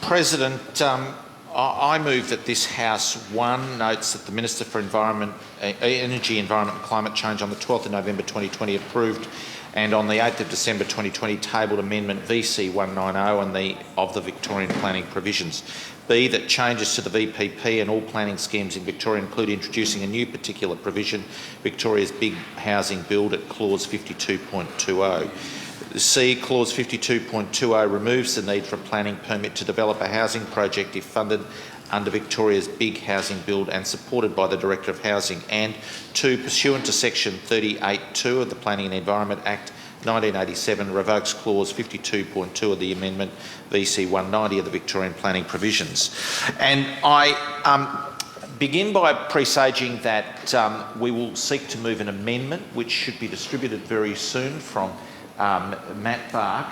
President, I move that this House, 1, notes that the Minister for Energy, Environment and Climate Change on the 12th of November 2020 approved and on the 8th of December 2020 tabled amendment VC190 of the Victorian planning provisions. B, that changes to the VPP and all planning schemes in Victoria include introducing a new particular provision, Victoria's Big Housing Build at clause 52.20. C, clause 52.20 removes the need for a planning permit to develop a housing project if funded under Victoria's Big Housing Build and supported by the Director of Housing. And 2, pursuant to section 38(2) of the Planning and Environment Act 1987, revokes clause 52.2 of the amendment VC190 of the Victorian planning provisions. And I begin by presaging that we will seek to move an amendment which should be distributed very soon from Matt Bark.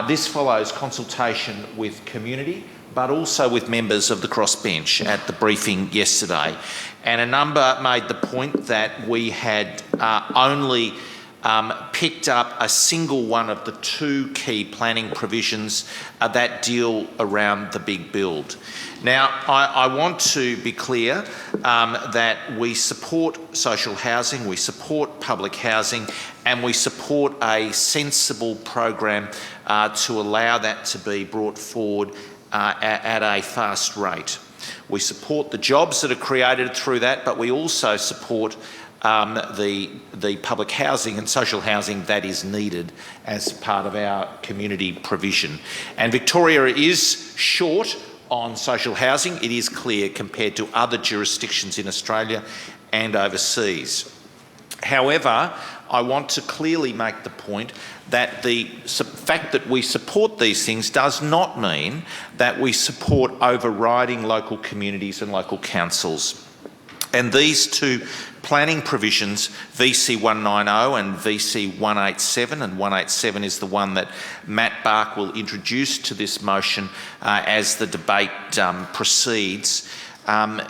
This follows consultation with community, but also with members of the crossbench at the briefing yesterday. And a number made the point that we had only picked up a single one of the 2 key planning provisions that deal around the big build. Now, I want to be clear that we support social housing, we support public housing, and we support a sensible program to allow that to be brought forward at a fast rate. We support the jobs that are created through that, but we also support the public housing and social housing that is needed as part of our community provision. And Victoria is short on social housing, it is clear, compared to other jurisdictions in Australia and overseas. However, I want to clearly make the point that the fact that we support these things does not mean that we support overriding local communities and local councils. And these 2 planning provisions, VC190 and VC187, and 187 is the one that Matt Bark will introduce to this motion as the debate proceeds, are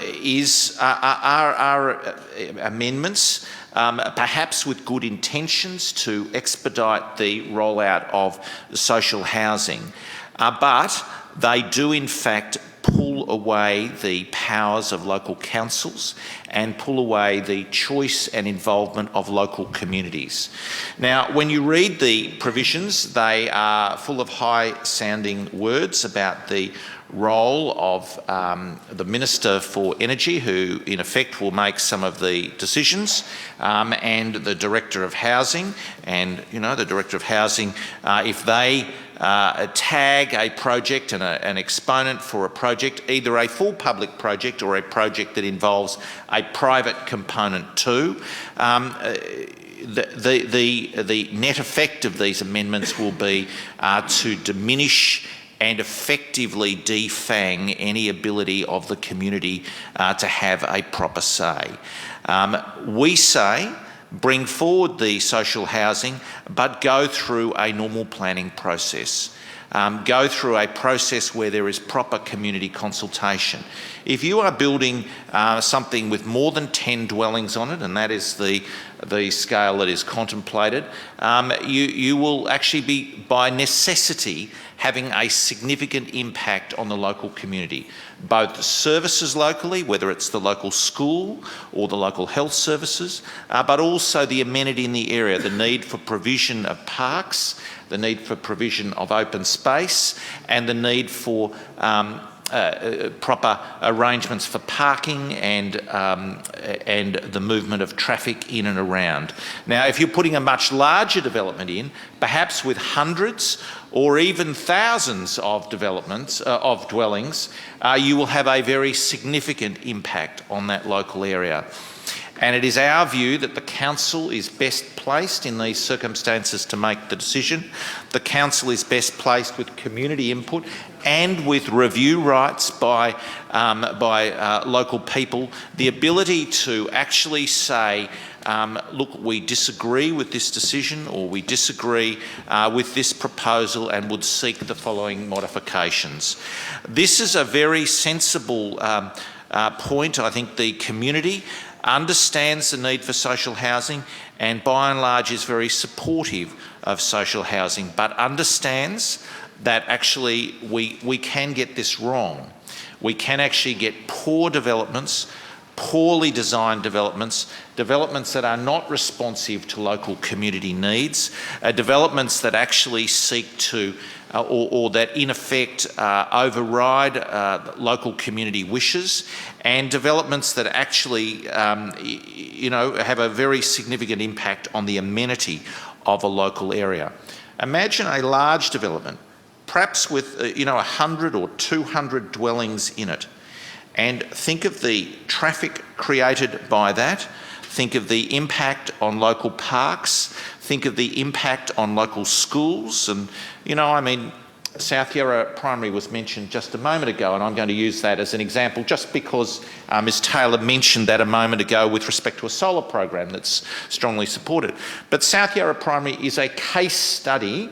amendments, perhaps with good intentions to expedite the rollout of social housing, but they do in fact pull away the powers of local councils and pull away the choice and involvement of local communities. Now, when you read the provisions, they are full of high-sounding words about the role of the Minister for Energy, who in effect will make some of the decisions, and the Director of Housing. And, you know, the Director of Housing, if they tag a project and an exponent for a project, either a full public project or a project that involves a private component too, the net effect of these amendments will be to diminish and effectively defang any ability of the community to have a proper say. We say, bring forward the social housing, but go through a normal planning process. Go through a process where there is proper community consultation. If you are building something with more than 10 dwellings on it, and that is the scale that is contemplated, you will actually be, by necessity, having a significant impact on the local community. Both the services locally, whether it's the local school or the local health services, but also the amenity in the area, the need for provision of parks, the need for provision of open space, and the need for proper arrangements for parking and the movement of traffic in and around. Now, if you're putting a much larger development in, perhaps with hundreds or even thousands of developments, of dwellings, you will have a very significant impact on that local area. And it is our view that the council is best placed in these circumstances to make the decision. The council is best placed with community input and with review rights by local people, the ability to actually say, look, we disagree with this decision, or we disagree with this proposal and would seek the following modifications. This is a very sensible point. I think the community understands the need for social housing and by and large is very supportive of social housing, but understands that actually we can get this wrong. We can actually get poor developments, poorly designed developments, developments that are not responsive to local community needs, developments that actually seek to or that in effect override local community wishes, and developments that actually have a very significant impact on the amenity of a local area. Imagine a large development, perhaps with 100 or 200 dwellings in it, and think of the traffic created by that. Think of the impact on local parks. Think of the impact on local schools. And, South Yarra Primary was mentioned just a moment ago, and I'm going to use that as an example just because Ms Taylor mentioned that a moment ago with respect to a solar program that's strongly supported. But South Yarra Primary is a case study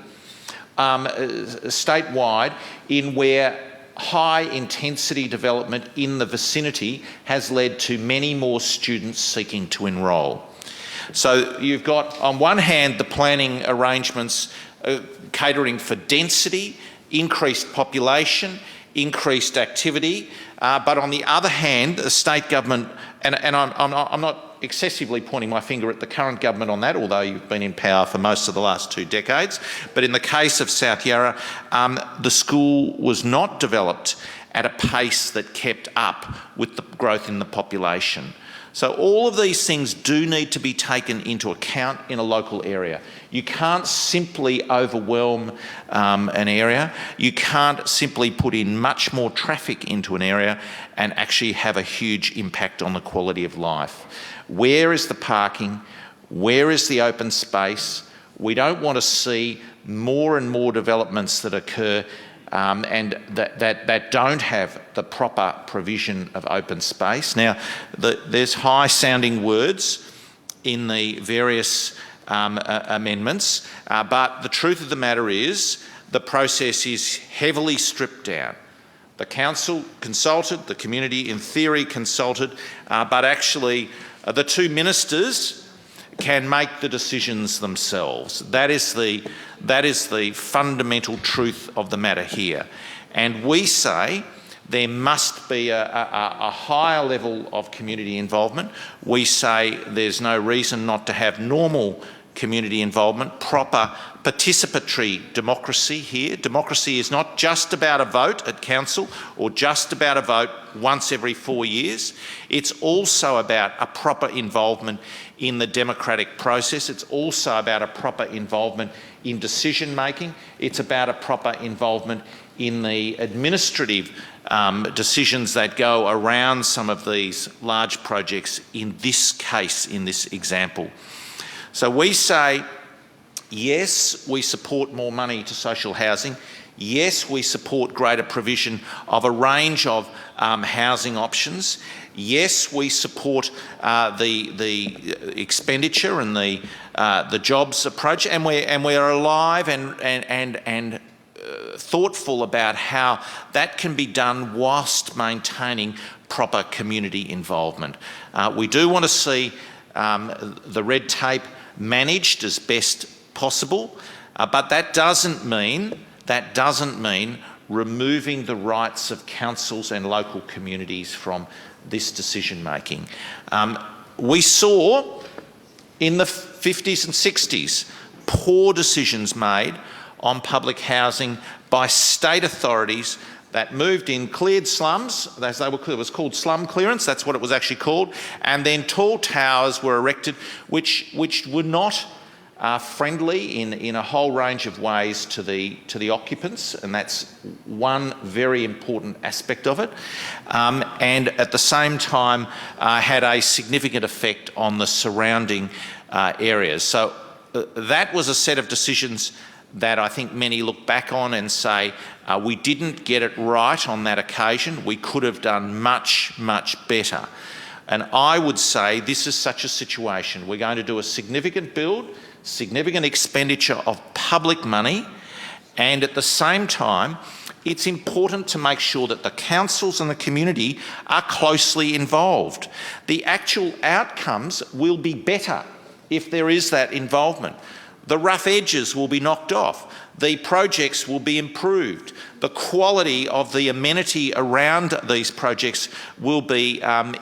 statewide in where high intensity development in the vicinity has led to many more students seeking to enrol. So you've got on one hand the planning arrangements catering for density, increased population, increased activity, but on the other hand the state government, and I'm not excessively pointing my finger at the current government on that, although you've been in power for most of the last 2 decades. But in the case of South Yarra, the school was not developed at a pace that kept up with the growth in the population. So all of these things do need to be taken into account in a local area. You can't simply overwhelm an area. You can't simply put in much more traffic into an area and actually have a huge impact on the quality of life. Where is the parking? Where is the open space? We don't want to see more and more developments that occur and that don't have the proper provision of open space. Now, there's high-sounding words in the various amendments, but the truth of the matter is the process is heavily stripped down. The council consulted, the community in theory consulted, but actually the 2 ministers can make the decisions themselves. That is the fundamental truth of the matter here. And we say there must be a higher level of community involvement. We say there's no reason not to have normal community involvement, proper participatory democracy here. Democracy is not just about a vote at council or just about a vote once every 4 years. It's also about a proper involvement in the democratic process. It's also about a proper involvement in decision making. It's about a proper involvement in the administrative decisions that go around some of these large projects, in this case, in this example. So we say, yes, we support more money to social housing. Yes, we support greater provision of a range of housing options. Yes, we support the expenditure and the jobs approach, and we're alive and thoughtful about how that can be done whilst maintaining proper community involvement. We do want to see the red tape managed as best possible, but that doesn't mean removing the rights of councils and local communities from this decision making. We saw in the 50s and 60s poor decisions made on public housing by state authorities that moved in, cleared slums, as they were, it was called slum clearance, that's what it was actually called, and then tall towers were erected which were not friendly in a whole range of ways to the occupants, and that's one very important aspect of it, and at the same time had a significant effect on the surrounding areas. So that was a set of decisions that I think many look back on and say, we didn't get it right on that occasion. We could have done much, much better. And I would say this is such a situation. We're going to do a significant build, significant expenditure of public money, and at the same time, it's important to make sure that the councils and the community are closely involved. The actual outcomes will be better if there is that involvement. The rough edges will be knocked off. The projects will be improved. The quality of the amenity around these projects will be added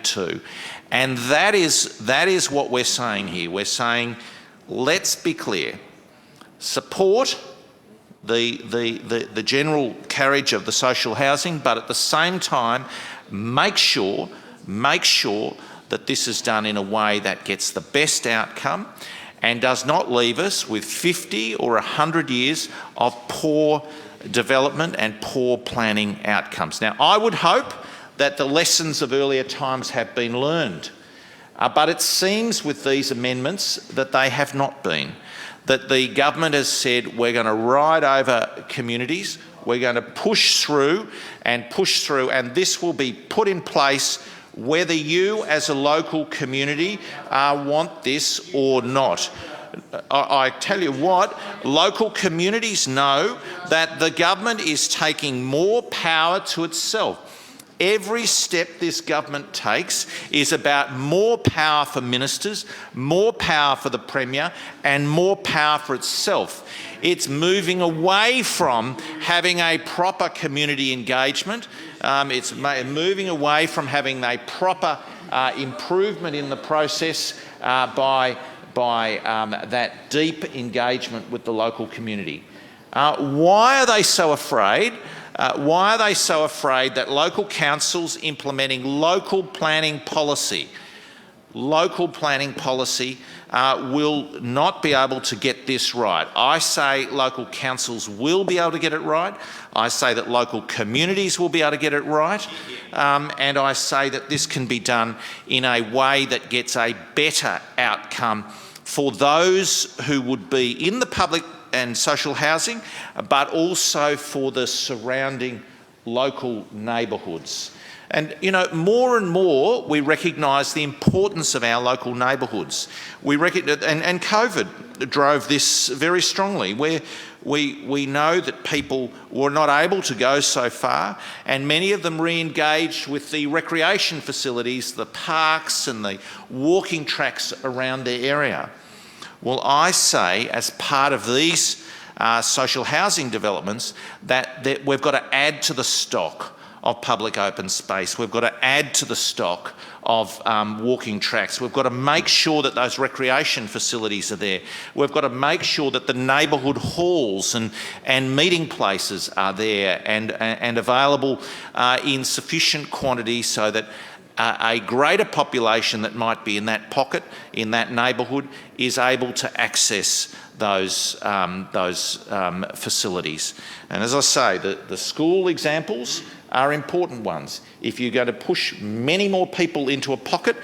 to. And that is what we're saying here. We're saying, let's be clear, support the general carriage of the social housing, but at the same time, make sure that this is done in a way that gets the best outcome and does not leave us with 50 or 100 years of poor development and poor planning outcomes. Now, I would hope that the lessons of earlier times have been learned, but it seems with these amendments that they have not been. That the government has said, we're going to ride over communities, we're going to push through, and this will be put in place whether you as a local community want this or not. I tell you what, local communities know that the government is taking more power to itself. Every step this government takes is about more power for ministers, more power for the Premier, and more power for itself. It's moving away from having a proper community engagement. It's moving away from having a proper improvement in the process by that deep engagement with the local community. Why are they so afraid? Why are they so afraid that local councils implementing local planning policy will not be able to get this right? I say local councils will be able to get it right. I say that local communities will be able to get it right. And I say that this can be done in a way that gets a better outcome for those who would be in the public and social housing, but also for the surrounding local neighbourhoods. And, you know, more and more we recognise the importance of our local neighbourhoods. We recognise, and COVID drove this very strongly, where we know that people were not able to go so far, and many of them re-engaged with the recreation facilities, the parks and the walking tracks around their area. Well, I say, as part of these social housing developments, that we've got to add to the stock of public open space. We've got to add to the stock of walking tracks. We've got to make sure that those recreation facilities are there. We've got to make sure that the neighbourhood halls and meeting places are there and available in sufficient quantity so that a greater population that might be in that pocket, in that neighbourhood, is able to access those facilities. And as I say, the school examples are important ones. If you're going to push many more people into a pocket,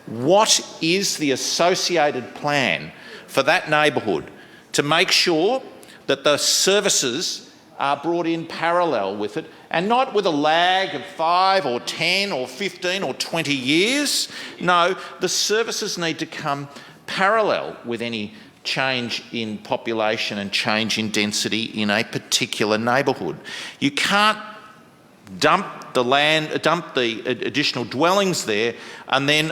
what is the associated plan for that neighbourhood to make sure that the services are brought in parallel with it, and not with a lag of 5 or 10 or 15 or 20 years. No, the services need to come parallel with any change in population and change in density in a particular neighbourhood. You can't dump the additional dwellings there and then,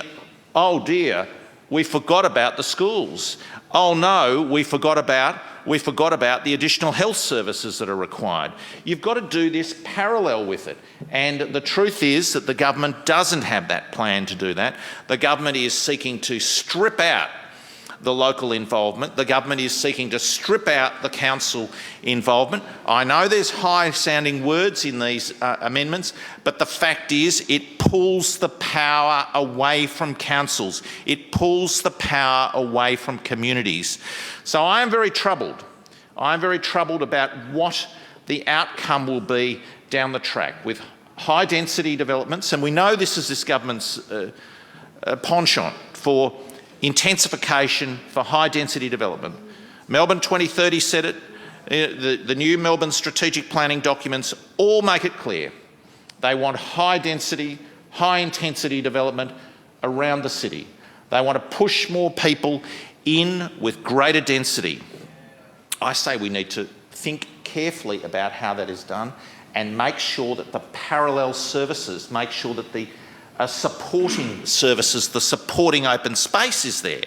oh dear, we forgot about the schools. Oh no, we forgot about the additional health services that are required. You've got to do this parallel with it. And the truth is that the government doesn't have that plan to do that. The government is seeking to strip out the local involvement. The government is seeking to strip out the council involvement. I know there's high-sounding words in these amendments, but the fact is it pulls the power away from councils. It pulls the power away from communities. So I am very troubled. I'm very troubled about what the outcome will be down the track with high-density developments, and we know this is this government's penchant for intensification for high-density development. Melbourne 2030 said it. The new Melbourne strategic planning documents all make it clear. They want high-density, high-intensity development around the city. They want to push more people in with greater density. I say we need to think carefully about how that is done and make sure that the parallel services, make sure that the supporting services, the supporting open space is there.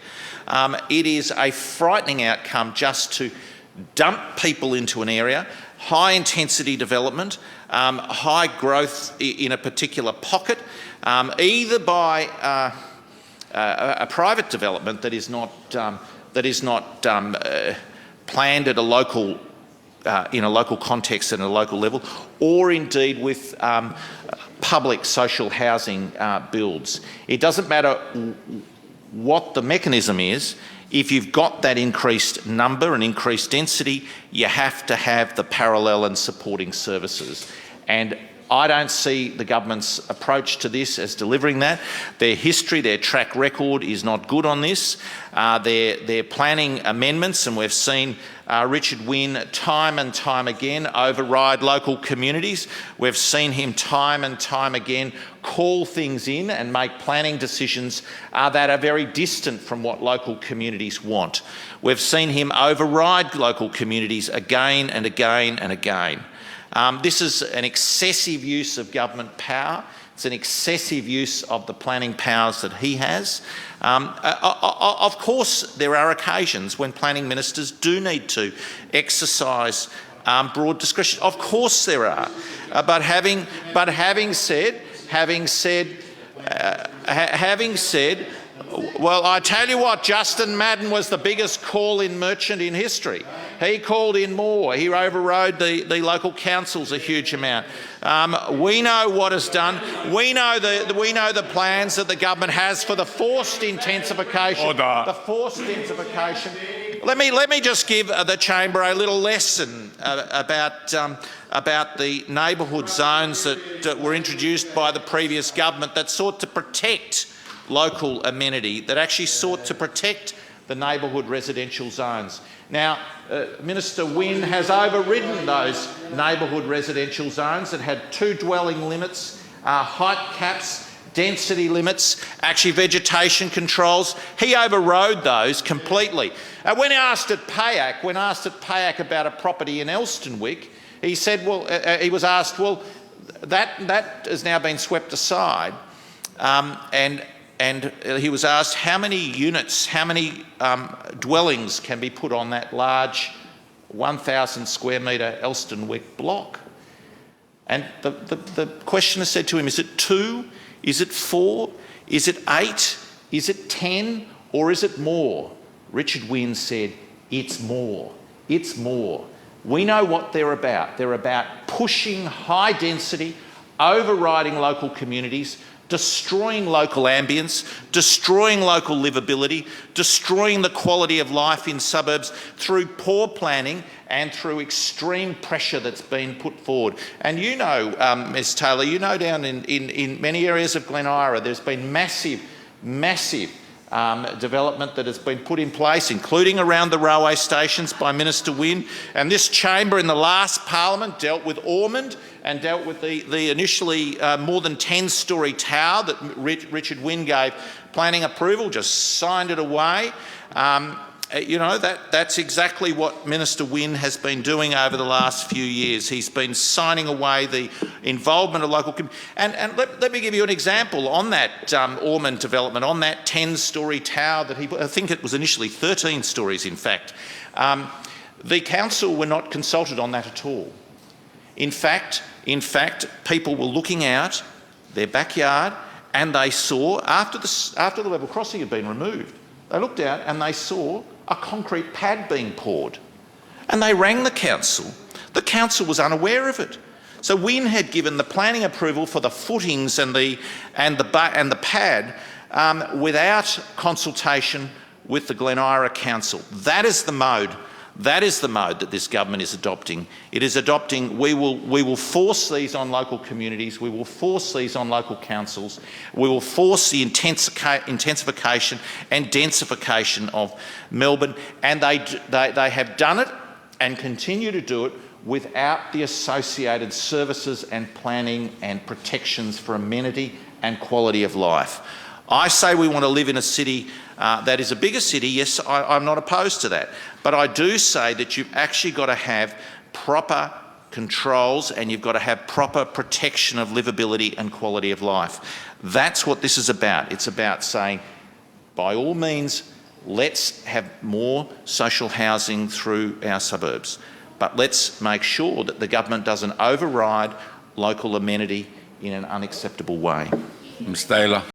It is a frightening outcome just to dump people into an area, high intensity development, high growth in a particular pocket, either by a private development that is not planned at a local, in a local context and a local level, or indeed with public social housing builds. It doesn't matter what the mechanism is. If you've got that increased number and increased density, you have to have the parallel and supporting services. And I don't see the government's approach to this as delivering that. Their history, their track record is not good on this. Their planning amendments, and we've seen Richard Wynne time and time again override local communities. We've seen him time and time again call things in and make planning decisions that are very distant from what local communities want. We've seen him override local communities again and again and again. This is an excessive use of government power. It's an excessive use of the planning powers that he has. Of course, there are occasions when planning ministers do need to exercise broad discretion. Of course there are. But having said, well, I tell you what, Justin Madden was the biggest call-in merchant in history. He called in more. He overrode the local councils a huge amount. We know what is done. We know the plans that the government has for the forced intensification. Order. The forced intensification. Let me just give the chamber a little lesson about the neighbourhood zones that were introduced by the previous government that sought to protect local amenity, that actually sought to protect the neighbourhood residential zones. Now, Minister Wynne has overridden those neighbourhood residential zones that had 2 dwelling limits, height caps, density limits, actually vegetation controls. He overrode those completely. When asked at PAYAC about a property in Elstonwick, he said, well, he was asked, well, that has now been swept aside, and he was asked how many units, how many dwellings can be put on that large 1,000 square metre Elstonwick block. And the questioner said to him, is it 2? Is it 4? Is it 8? Is it 10? Or is it more? Richard Wynne said, it's more. It's more. We know what they're about. They're about pushing high density, overriding local communities, destroying local ambience, destroying local livability, destroying the quality of life in suburbs through poor planning and through extreme pressure that's been put forward. And you know, Ms Taylor, you know down in many areas of Glen Ira, there's been massive development that has been put in place, including around the railway stations by Minister Wynne. And this chamber in the last parliament dealt with Ormond and dealt with the initially more than 10-storey tower that Richard Wynne gave planning approval, just signed it away. You know, that's exactly what Minister Wynne has been doing over the last few years. He's been signing away the involvement of local communities. And let me give you an example on that Ormond development, on that 10-storey tower that I think it was initially 13 storeys in fact. The council were not consulted on that at all. In fact, people were looking out their backyard and they saw, after the level crossing had been removed, they looked out and they saw a concrete pad being poured. And they rang the council. The council was unaware of it. So Wynne had given the planning approval for the footings and the pad without consultation with the Glen Ira Council. That is the mode. That is the mode that this government is adopting. It is adopting, we will force these on local communities, we will force these on local councils, we will force the intensification and densification of Melbourne, and they have done it and continue to do it without the associated services and planning and protections for amenity and quality of life. I say we want to live in a city that is a bigger city. Yes, I'm not opposed to that. But I do say that you've actually got to have proper controls and you've got to have proper protection of livability and quality of life. That's what this is about. It's about saying, by all means, let's have more social housing through our suburbs, but let's make sure that the government doesn't override local amenity in an unacceptable way. Ms Taylor.